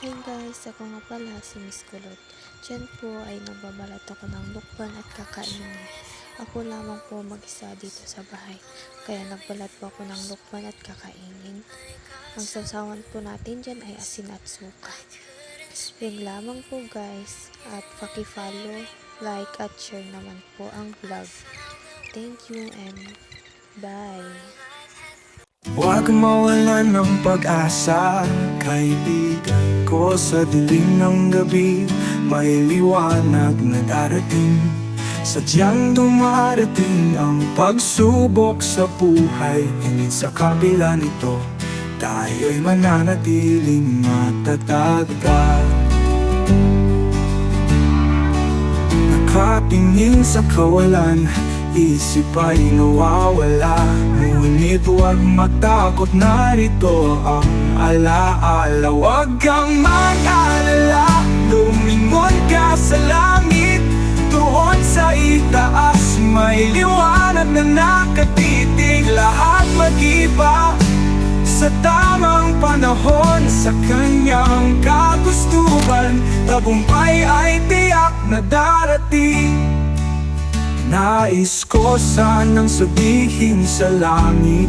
Hi guys, ako nga pala si Miss Kulot. Diyan po ay nagbabalat ako ng lukban at kakainin. Ako lamang po mag-isa dito sa bahay, kaya nagbalat po ako ng lukban at kakainin. Ang sausawan po natin dyan ay asin at suka. Yun lamang po guys, at paki-follow, like at share naman po ang vlog. Thank you and bye! Huwag mawalan ng pag-asa, kaibigan ko. Sa dilim ng gabi, may liwanag na darating. Sadyang dumarating ang pagsubok sa buhay. Ngunit sa kabila nito, tayo'y mananatiling matatag pa. Nakatingin sa kawalan, isip ay nawawala. Ngunit huwag matakot, narito ang alaala. Huwag kang mag-alala, lumingon ka sa langit. Doon sa itaas may liwanag na nakatitig. Lahat mag-iba sa tamang panahon, sa kanyang kagustuhan. Tagumpay ay tiyak na darating. Nais ko sanang sabihin sa langit,